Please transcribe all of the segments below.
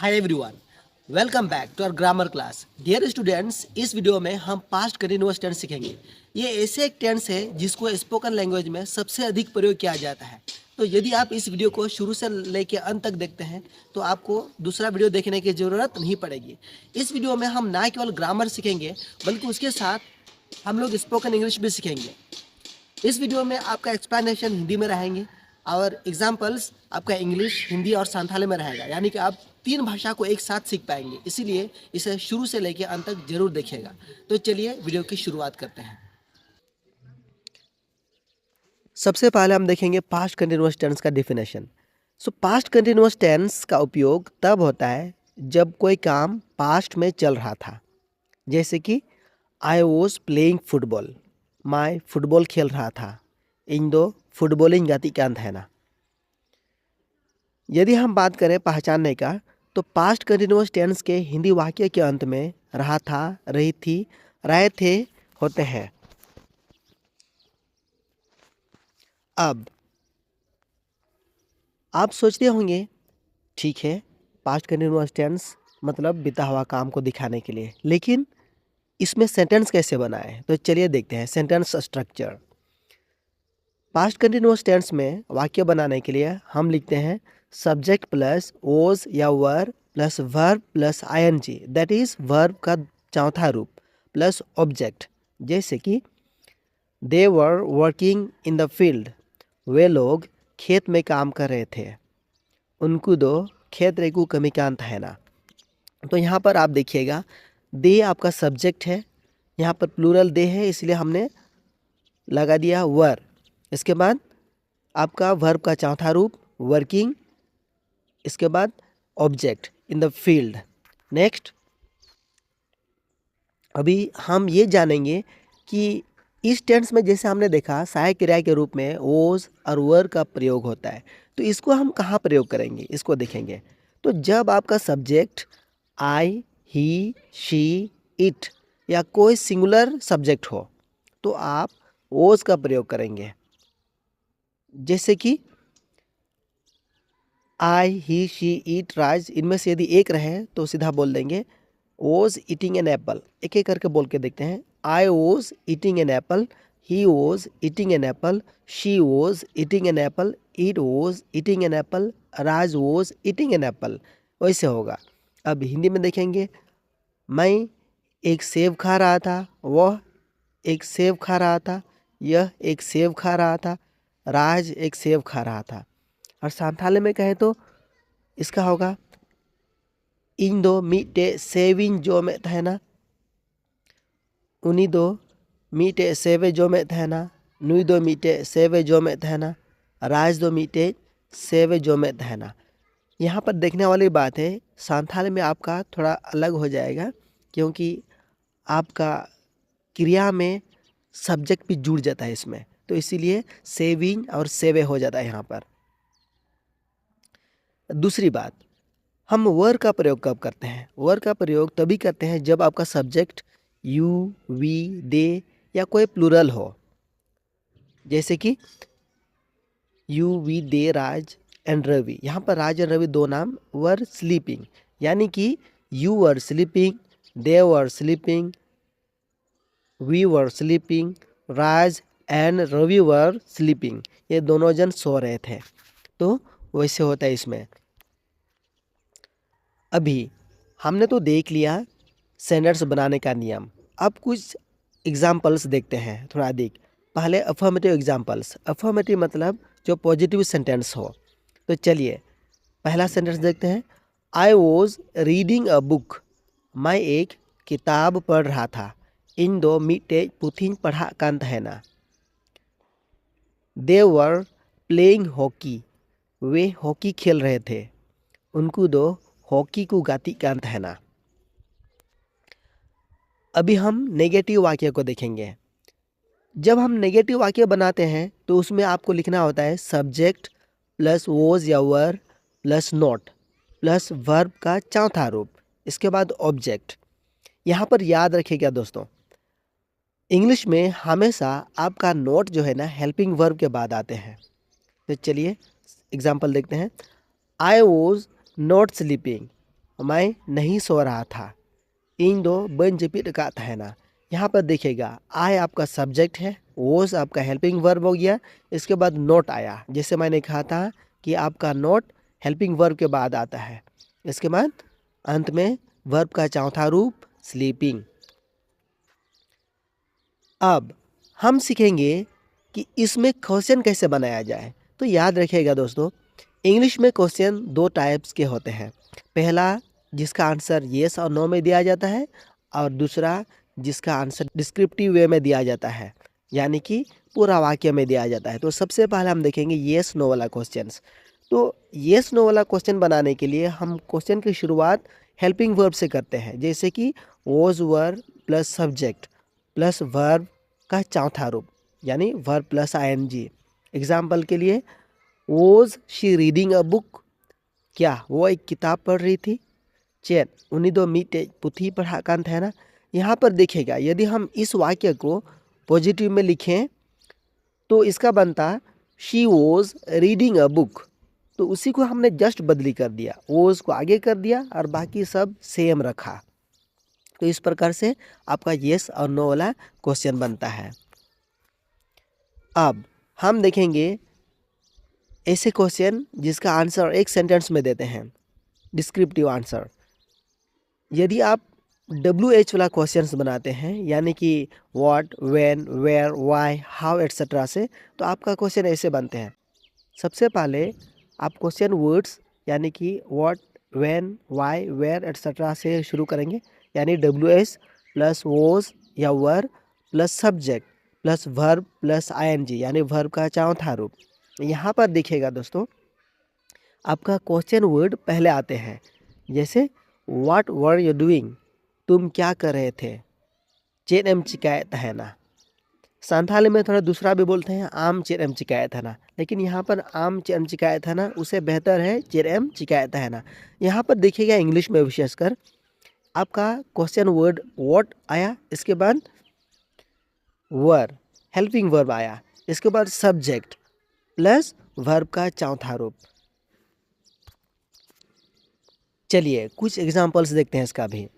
Hi everyone, welcome back to our grammar class. Dear students, इस video में हम past continuous tense सीखेंगे। ये ऐसे एक टेंस है जिसको स्पोकन लैंग्वेज में सबसे अधिक प्रयोग किया जाता है। तो यदि आप इस वीडियो को शुरू से लेकर अंत तक देखते हैं तो आपको दूसरा वीडियो देखने की ज़रूरत नहीं पड़ेगी। इस वीडियो में हम ना केवल ग्रामर सीखेंगे बल्कि उसके साथ हम लोग स्पोकन इंग्लिश भी सीखेंगे। इस वीडियो में आपका एक्सप्लेनेशन हिंदी में रहेंगे और एग्जाम्पल्स आपका इंग्लिश, हिंदी और संथाली में रहेगा, यानी कि आप तीन भाषा को एक साथ सीख पाएंगे। इसीलिए इसे शुरू से लेकर अंत तक जरूर देखिएगा। तो चलिए वीडियो की शुरुआत करते हैं। सबसे पहले हम देखेंगे पास्ट कंटिन्यूअस टेंस का डेफिनेशन। पास्ट कंटिन्यूअस टेंस का उपयोग तब होता है जब कोई काम पास्ट में चल रहा था, जैसे कि आई वॉज प्लेइंग फुटबॉल, मैं फुटबॉल खेल रहा था, इन दो फुटबॉलिंग गति कान है ना। यदि हम बात करें पहचानने का, तो पास्ट कंटिन्यूअस टेंस के हिंदी वाक्य के अंत में रहा था, रही थी, रहे थे होते हैं। अब आप सोचते होंगे, ठीक है, पास्ट कंटिन्यूअस टेंस मतलब बीता हुआ काम को दिखाने के लिए, लेकिन इसमें सेंटेंस कैसे बनाएं? तो चलिए देखते हैं sentence structure. Past continuous tense में वाक्य बनाने के लिए हम लिखते हैं सब्जेक्ट प्लस ओज या were plus verb plus I N G, that is verb का चौथा रूप, प्लस ऑब्जेक्ट, जैसे कि they were working in the field, वे लोग खेत में काम कर रहे थे, उनको दो खेत रेगू कमिकांत है ना। तो यहाँ पर आप देखिएगा, दे आपका सब्जेक्ट है, यहाँ पर प्लूरल दे है, इसलिए हमने लगा दिया वर। इसके बाद आपका वर्ब का चौथा रूप वर्किंग, इसके बाद object in the field. Next, अभी हम ये जानेंगे कि इस टेंस में जैसे हमने देखा सहायक क्रिया के रूप में ओज और वर का प्रयोग होता है, तो इसको हम कहाँ प्रयोग करेंगे इसको देखेंगे। तो जब आपका subject I, he, she, it या कोई सिंगुलर सब्जेक्ट हो तो आप ओज का प्रयोग करेंगे, जैसे कि आई, ही, शी, इट, राज, इनमें से यदि एक रहे तो सीधा बोल देंगे वॉज ईटिंग एन एप्पल। एक एक करके बोल के देखते हैं। I was eating an apple, he was eating an apple, she was eating an apple, it was eating an apple, Raj was eating an apple, वैसे होगा। अब हिंदी में देखेंगे, मैं एक सेब खा रहा था, वह एक सेब खा रहा था, यह एक सेब खा रहा था, राज एक सेब खा रहा था। और संथाली में कहें तो इसका होगा इन दो मीटे सेविन जो में तहना, उन्हीं दो मीटे सेवे जो में तहना, नुई दो मीटे सेवे जो में तहना, राज दो मीटे सेवे जो में तहना। यहाँ पर देखने वाली बात है, संथाली में आपका थोड़ा अलग हो जाएगा, क्योंकि आपका क्रिया में सब्जेक्ट भी जुड़ जाता है इसमें, तो इसीलिए सेविंग और सेवे हो जाता है यहाँ पर। दूसरी बात, हम वर का प्रयोग कब करते हैं? वर का प्रयोग तभी करते हैं जब आपका सब्जेक्ट यू, वी, दे या कोई प्लूरल हो, जैसे कि you, we, they, Raj and Ravi. यहाँ पर राज एंड रवि दो नाम वर स्लीपिंग, यानी कि you were sleeping, they were sleeping, we were sleeping, Raj and Ravi were sleeping, ये दोनों जन सो रहे थे। तो वैसे होता है इसमें। अभी हमने तो देख लिया सेंटेंस बनाने का नियम, अब कुछ एग्जाम्पल्स देखते हैं थोड़ा अधिक। पहले अफर्मेटिव एग्जाम्पल्स। अफर्मेटिव मतलब जो पॉजिटिव सेंटेंस हो। तो चलिए पहला सेंटेंस देखते हैं। I was reading a book, मैं एक किताब पढ़ रहा था, इन दो मीटे पुथिन पढ़ा कांत है ना। दे वर प्लेइंग हॉकी, वे हॉकी खेल रहे थे, उनको दो हॉकी को गाती कांत है ना। अभी हम नेगेटिव वाक्य को देखेंगे। जब हम नेगेटिव वाक्य बनाते हैं तो उसमें आपको लिखना होता है सब्जेक्ट प्लस वॉज या were plus not plus verb का चौथा रूप, इसके बाद ऑब्जेक्ट। यहाँ पर याद रखिएगा दोस्तों, इंग्लिश में हमेशा आपका नॉट जो है ना हेल्पिंग वर्ब के बाद आते हैं। तो चलिए एग्जाम्पल देखते हैं। आई वॉज नॉट स्लीपिंग, मैं नहीं सो रहा था। इन दो बन जपित का तहना। यहाँ पर देखिएगा आई आपका सब्जेक्ट है, वोज आपका हेल्पिंग वर्ब हो गया, इसके बाद नोट आया। जैसे मैंने कहा था कि आपका नोट हेल्पिंग वर्ब के बाद आता है। इसके बाद अंत में वर्ब का चौथा रूप स्लीपिंग। अब हम सीखेंगे कि इसमें क्वेश्चन कैसे बनाया जाए। तो याद रखिएगा दोस्तों, इंग्लिश में क्वेश्चन दो टाइप्स के होते हैं। पहला जिसका आंसर येस और नो में दिया जाता है, और दूसरा जिसका आंसर डिस्क्रिप्टिव वे में दिया जाता है, यानी कि पूरा वाक्य में दिया जाता है। तो सबसे पहले हम देखेंगे येस नो वाला क्वेश्चंस। तो येस नो वाला क्वेश्चन बनाने के लिए हम क्वेश्चन की शुरुआत हेल्पिंग वर्ब से करते हैं, जैसे कि was verb plus subject plus verb का चौथा रूप, यानी वर्ब प्लस आईएनजी। एग्जाम्पल के लिए was she reading a book, क्या वो एक किताब पढ़ रही थी। चेन उन्हीं दो मीटे पुथी पढ़ा कान था ना। यहाँ पर देखिएगा यदि हम इस वाक्य को पॉजिटिव में लिखें तो इसका बनता she was reading a book. तो उसी को हमने जस्ट बदली कर दिया, वॉज को आगे कर दिया और बाकी सब सेम रखा। तो इस प्रकार से आपका येस और नो वाला क्वेश्चन बनता है। अब हम देखेंगे ऐसे क्वेश्चन जिसका आंसर एक सेंटेंस में देते हैं, डिस्क्रिप्टिव आंसर। यदि आप WH वाला क्वेश्चंस बनाते हैं, यानी कि what, when, where, why, how etcetera से, तो आपका क्वेश्चन ऐसे बनते हैं। सबसे पहले आप क्वेश्चन वर्ड्स यानी कि what, when, why, where etcetera से शुरू करेंगे, यानी WH प्लस वॉज या were plus subject plus verb plus ING, यानी वर्ब का चौथा रूप। यहाँ पर देखिएगा दोस्तों, आपका क्वेश्चन वर्ड पहले आते हैं, जैसे व्हाट वर यू डूइंग, तुम क्या कर रहे थे। चेन एम चिकायत है ना। संथाली में थोड़ा दूसरा भी बोलते हैं, आम चेन एम चिकायत है ना, लेकिन यहाँ पर आम चेन चिकायत है ना उसे बेहतर है चेन एम चिकायत है ना। यहाँ पर देखिएगा इंग्लिश में विशेषकर आपका क्वेश्चन वर्ड व्हाट आया, इसके बाद वर हेल्पिंग वर्ब आया, इसके बाद सब्जेक्ट प्लस वर्ब का चौथा रूप। चलिए कुछ एग्जाम्पल्स देखते हैं इसका भी।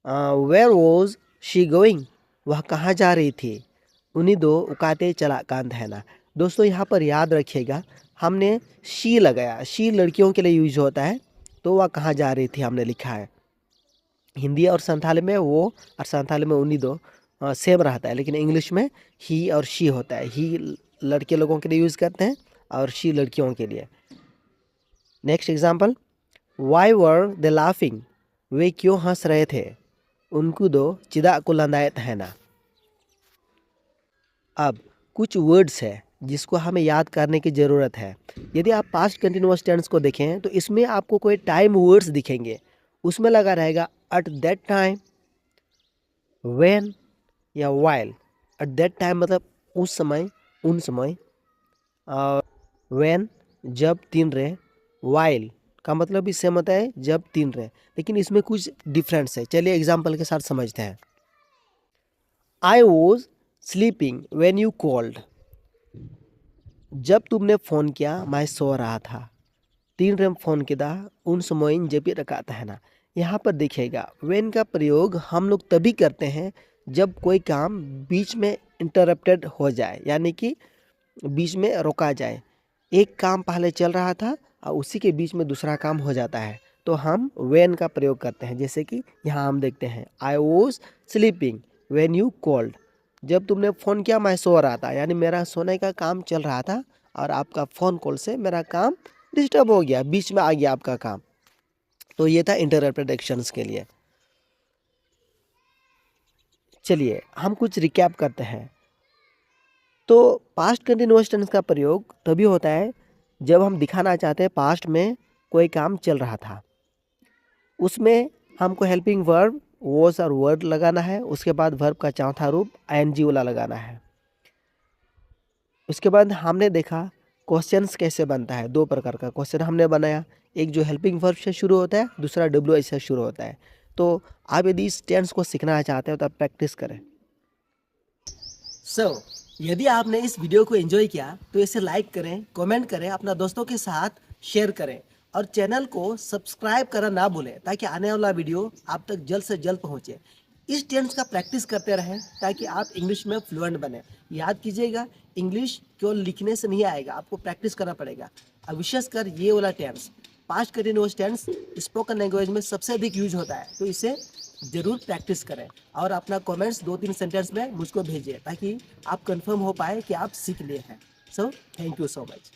वेयर वॉज शी गोइंग, वह कहाँ जा रही थी। उन्हीं दो उकाते चला कांत है ना। दोस्तों यहाँ पर याद रखिएगा, हमने शी लगाया, शी लड़कियों के लिए यूज होता है, तो वह कहाँ जा रही थी हमने लिखा है। हिंदी और संथाली में वो और संथाली में उन्हीं दो सेम रहता है, लेकिन इंग्लिश में ही और शी होता है। ही लड़के लोगों के लिए यूज़ करते हैं और शी लड़कियों के लिए। Next example, why were they laughing, वे क्यों हंस रहे थे। उनको दो चिदा को लंदायत है ना। अब कुछ वर्ड्स है जिसको हमें याद करने की ज़रूरत है। यदि आप पास्ट कंटिन्यूअस टेंस को देखें तो इसमें आपको कोई टाइम वर्ड्स दिखेंगे, उसमें लगा रहेगा एट दैट टाइम, व्हेन या वाइल। एट दैट टाइम मतलब उस समय, उन समय, और व्हेन जब तीन रहे, वाइल का मतलब भी सेम होता है जब तीन रहे, लेकिन इसमें कुछ डिफरेंस है। चलिए एग्जाम्पल के साथ समझते हैं। I was sleeping when you called, जब तुमने फ़ोन किया मैं सो रहा था। तीन रेम फ़ोन किया उन समय जब रखा था है ना। यहाँ पर देखिएगा व्हेन का प्रयोग हम लोग तभी करते हैं जब कोई काम बीच में इंटरप्टेड हो जाए, यानी कि बीच में रोका जाए। एक काम पहले चल रहा था और उसी के बीच में दूसरा काम हो जाता है, तो हम व्हेन का प्रयोग करते हैं। जैसे कि यहाँ हम देखते हैं I was sleeping when you called, जब तुमने फ़ोन किया मैं सो रहा था, यानी मेरा सोने का काम चल रहा था और आपका फ़ोन कॉल से मेरा काम डिस्टर्ब हो गया, बीच में आ गया आपका काम। तो ये था इंटरप्टेड एक्शंस के लिए। चलिए हम कुछ रिकैप करते हैं। तो पास्ट कंटिन्यूअस टेंस का प्रयोग तभी होता है जब हम दिखाना चाहते हैं पास्ट में कोई काम चल रहा था। उसमें हमको हेल्पिंग वर्ब वॉज और वर्ड लगाना है, उसके बाद वर्ब का चौथा रूप ING वाला लगाना है। उसके बाद हमने देखा क्वेश्चंस कैसे बनता है। दो प्रकार का क्वेश्चन हमने बनाया, एक जो हेल्पिंग वर्ब से शुरू होता है, दूसरा WH से शुरू होता है। तो आप यदि इस टेंस को सीखना चाहते हो तो आप प्रैक्टिस करें। यदि आपने इस वीडियो को एंजॉय किया तो इसे लाइक करें, कमेंट करें, अपना दोस्तों के साथ शेयर करें और चैनल को सब्सक्राइब करना ना भूलें ताकि आने वाला वीडियो आप तक जल्द से जल्द पहुंचे। इस टेंस का प्रैक्टिस करते रहें ताकि आप इंग्लिश में फ्लुएंट बने। याद कीजिएगा, इंग्लिश केवल लिखने से नहीं आएगा, आपको प्रैक्टिस करना पड़ेगा। और विशेषकर ये वाला tense, past continuous tense, spoken language में सबसे अधिक यूज होता है, तो इसे ज़रूर प्रैक्टिस करें और अपना कमेंट्स 2-3 सेंटेंस में मुझको भेजिए ताकि आप कंफर्म हो पाए कि आप सीख लिए हैं। So thank you so much.